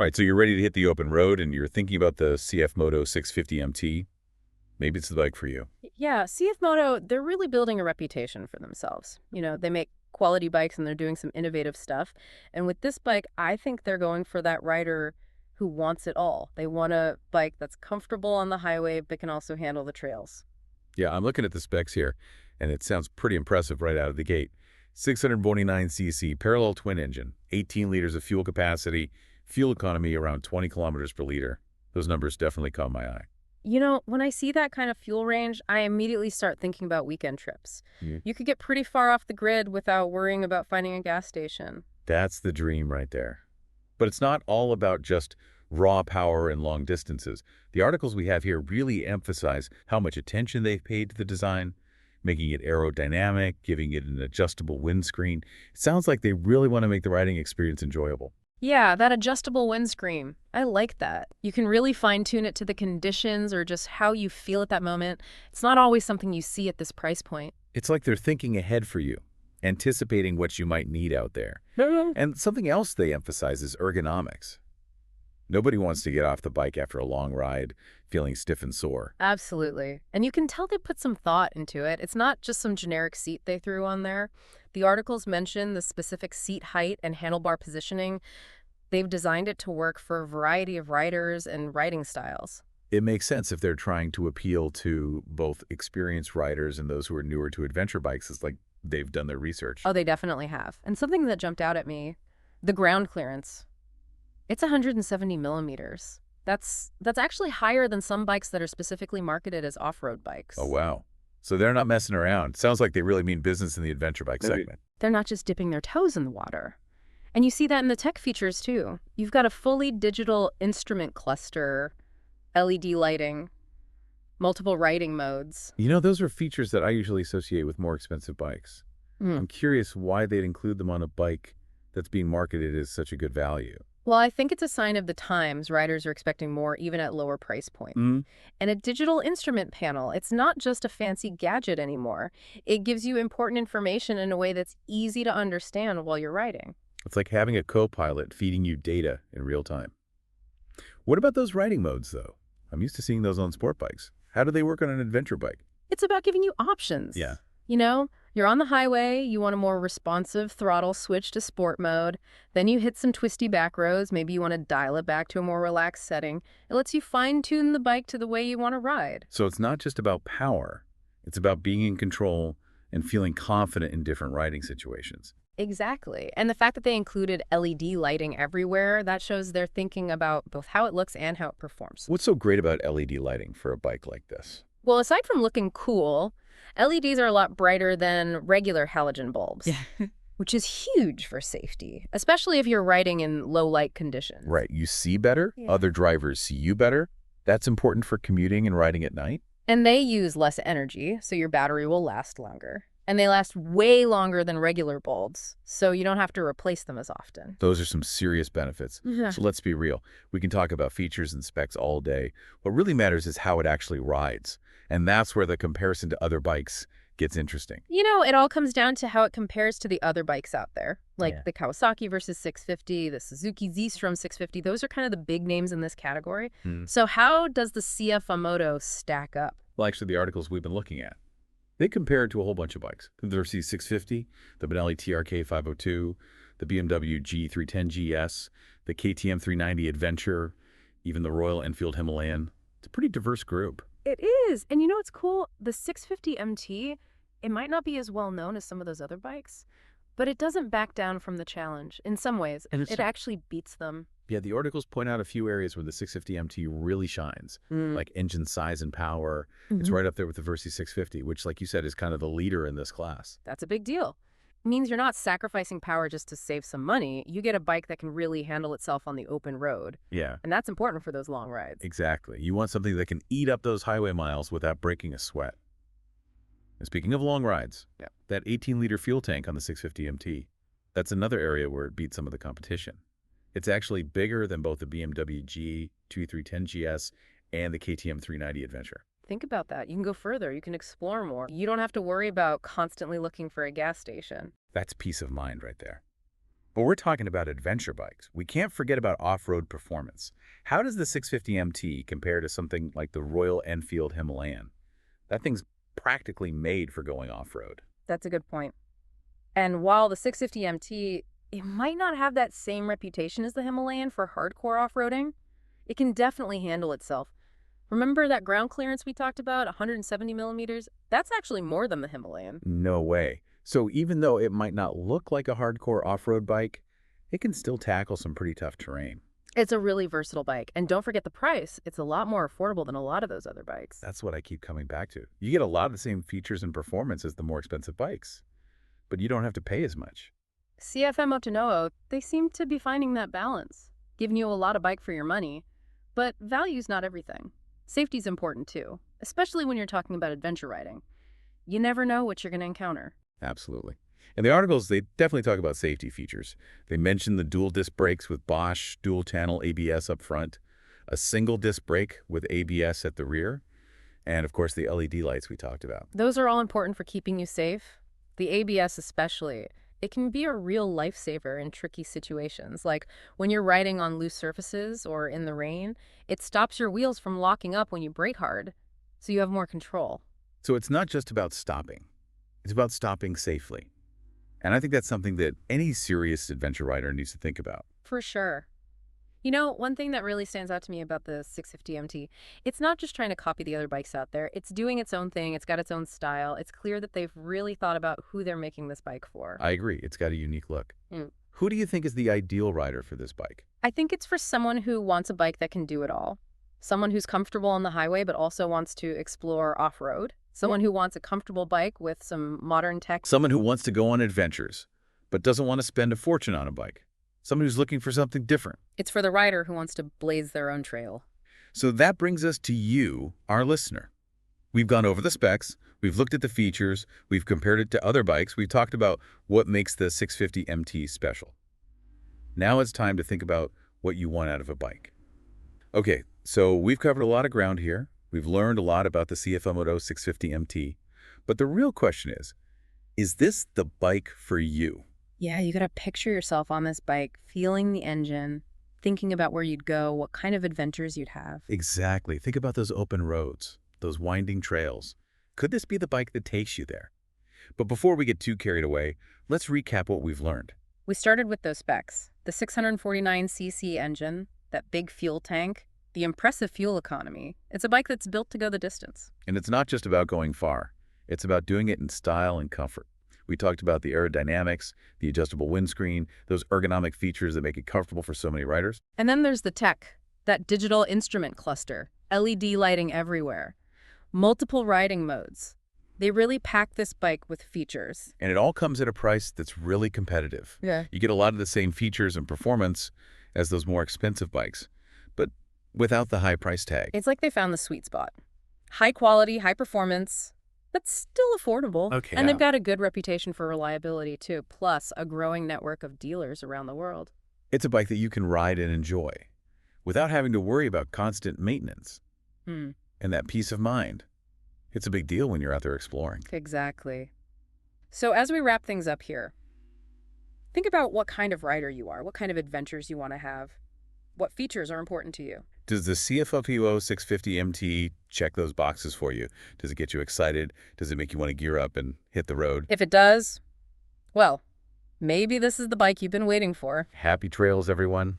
All right, so you're ready to hit the open road and you're thinking about the CFMoto 650 MT. Maybe it's the bike for you. Yeah, CFMoto, they're really building a reputation for themselves. They make quality bikes and they're doing some innovative stuff. And with this bike, I think they're going for that rider who wants it all. They want a bike that's comfortable on the highway but can also handle the trails. Yeah, I'm looking at the specs here, and it sounds pretty impressive right out of the gate. 649cc parallel twin engine, 18 liters of fuel capacity, fuel economy around 20 kilometers per liter. Those numbers definitely caught my eye. When I see that kind of fuel range, I immediately start thinking about weekend trips. Yeah. You could get pretty far off the grid without worrying about finding a gas station. That's the dream right there. But it's not all about just raw power and long distances. The articles we have here really emphasize how much attention they've paid to the design, making it aerodynamic, giving it an adjustable windscreen. It sounds like they really want to make the riding experience enjoyable. Yeah, that adjustable windscreen. I like that. You can really fine-tune it to the conditions or just how you feel at that moment. It's not always something you see at this price point. It's like they're thinking ahead for you, anticipating what you might need out there. And something else they emphasize is ergonomics. Nobody wants to get off the bike after a long ride feeling stiff and sore. Absolutely. And you can tell they put some thought into it. It's not just some generic seat they threw on there. The articles mention the specific seat height and handlebar positioning. They've designed it to work for a variety of riders and riding styles. It makes sense if they're trying to appeal to both experienced riders and those who are newer to adventure bikes. It's like they've done their research. Oh, they definitely have. And something that jumped out at me, the ground clearance. It's 170 millimeters. That's actually higher than some bikes that are specifically marketed as off-road bikes. Oh, wow. So they're not messing around. Sounds like they really mean business in the adventure bike segment. They're not just dipping their toes in the water. And you see that in the tech features, too. You've got a fully digital instrument cluster, LED lighting, multiple riding modes. Those are features that I usually associate with more expensive bikes. I'm curious why they'd include them on a bike that's being marketed as such a good value. Well, I think it's a sign of the times. Riders are expecting more even at lower price points. And a digital instrument panel, it's not just a fancy gadget anymore. It gives you important information in a way that's easy to understand while you're riding. It's like having a co-pilot feeding you data in real time. What about those riding modes, though? I'm used to seeing those on sport bikes. How do they work on an adventure bike? It's about giving you options. Yeah. You're on the highway, you want a more responsive throttle switch to sport mode, then you hit some twisty back roads, maybe you want to dial it back to a more relaxed setting. It lets you fine-tune the bike to the way you want to ride. So it's not just about power. It's about being in control and feeling confident in different riding situations. Exactly. And the fact that they included LED lighting everywhere, that shows they're thinking about both how it looks and how it performs. What's so great about LED lighting for a bike like this? Well, aside from looking cool, LEDs are a lot brighter than regular halogen bulbs, which is huge for safety, especially if you're riding in low light conditions. Right. You see better. Yeah. Other drivers see you better. That's important for commuting and riding at night. And they use less energy, so your battery will last longer. And they last way longer than regular bulbs, so you don't have to replace them as often. Those are some serious benefits. Yeah. So let's be real. We can talk about features and specs all day. What really matters is how it actually rides. And that's where the comparison to other bikes gets interesting. It all comes down to how it compares to the other bikes out there, like Yeah. the Kawasaki versus 650, the Suzuki Z-Strom 650. Those are kind of the big names in this category. So how does the CFMoto stack up? Well, actually, the articles we've been looking at, they compare it to a whole bunch of bikes. The Versi 650, the Benelli TRK 502, the BMW G310 GS, the KTM 390 Adventure, even the Royal Enfield Himalayan. It's a pretty diverse group. It is. And what's cool? The 650 MT, it might not be as well known as some of those other bikes, but it doesn't back down from the challenge. In some ways, it actually beats them. Yeah, the articles point out a few areas where the 650 MT really shines, like engine size and power. It's right up there with the Versi 650, which, like you said, is kind of the leader in this class. That's a big deal. It means you're not sacrificing power just to save some money. You get a bike that can really handle itself on the open road. Yeah, And that's important for those long rides. exactly. You want something that can eat up those highway miles without breaking a sweat. And speaking of long rides, that 18-liter fuel tank on the 650 MT, that's another area where it beats some of the competition. It's actually bigger than both the BMW G2310 GS and the KTM 390 Adventure. Think about that. You can go further. You can explore more. You don't have to worry about constantly looking for a gas station. That's peace of mind right there. But we're talking about adventure bikes. We can't forget about off-road performance. How does the 650 MT compare to something like the Royal Enfield Himalayan? That thing's practically made for going off-road. That's a good point. And while the 650 MT, it might not have that same reputation as the Himalayan for hardcore off-roading, it can definitely handle itself. Remember that ground clearance we talked about, 170 millimeters? That's actually more than the Himalayan. No way. So even though it might not look like a hardcore off-road bike, it can still tackle some pretty tough terrain. It's a really versatile bike. And don't forget the price. It's a lot more affordable than a lot of those other bikes. That's what I keep coming back to. You get a lot of the same features and performance as the more expensive bikes, but you don't have to pay as much. CFMoto, they seem to be finding that balance, giving you a lot of bike for your money. But value's not everything. Safety's important too, especially when you're talking about adventure riding. You never know what you're going to encounter. Absolutely. In the articles, they definitely talk about safety features. They mention the dual disc brakes with Bosch dual-channel ABS up front, a single disc brake with ABS at the rear, and of course the LED lights we talked about. Those are all important for keeping you safe. The ABS especially. It can be a real lifesaver in tricky situations, like when you're riding on loose surfaces or in the rain. It stops your wheels from locking up when you brake hard, so you have more control. So it's not just about stopping. It's about stopping safely. And I think that's something that any serious adventure rider needs to think about. For sure. You know, one thing that really stands out to me about the 650 MT, it's not just trying to copy the other bikes out there. It's doing its own thing. It's got its own style. It's clear that they've really thought about who they're making this bike for. I agree. It's got a unique look. Mm. Who do you think is the ideal rider for this bike? I think it's for someone who wants a bike that can do it all. Someone who's comfortable on the highway but also wants to explore off-road. Someone who wants a comfortable bike with some modern tech. Someone who wants to go on adventures, but doesn't want to spend a fortune on a bike. Someone who's looking for something different. It's for the rider who wants to blaze their own trail. So that brings us to you, our listener. We've gone over the specs, we've looked at the features, we've compared it to other bikes, we've talked about what makes the 650 MT special. Now it's time to think about what you want out of a bike. Okay, so we've covered a lot of ground here. We've learned a lot about the CFMoto 650 MT. But the real question is this the bike for you? Yeah, you gotta picture yourself on this bike, feeling the engine, thinking about where you'd go, what kind of adventures you'd have. Exactly. Think about those open roads, those winding trails. Could this be the bike that takes you there? But before we get too carried away, let's recap what we've learned. We started with those specs. The 649cc engine, that big fuel tank, the impressive fuel economy. It's a bike that's built to go the distance. And it's not just about going far. It's about doing it in style and comfort. We talked about the aerodynamics, the adjustable windscreen, those ergonomic features that make it comfortable for so many riders. And then there's the tech, that digital instrument cluster, LED lighting everywhere, multiple riding modes. They really pack this bike with features. And it all comes at a price that's really competitive. Yeah. You get a lot of the same features and performance as those more expensive bikes, but without the high price tag. It's like they found the sweet spot. High quality, high performance, but still affordable. Okay. And they've got a good reputation for reliability too, plus a growing network of dealers around the world. It's a bike that you can ride and enjoy without having to worry about constant maintenance and that peace of mind. It's a big deal when you're out there exploring. Exactly. So as we wrap things up here, think about what kind of rider you are, what kind of adventures you want to have, what features are important to you. Does the CFMoto 650 MT check those boxes for you? Does it get you excited? Does it make you want to gear up and hit the road? If it does, well, maybe this is the bike you've been waiting for. Happy trails, everyone.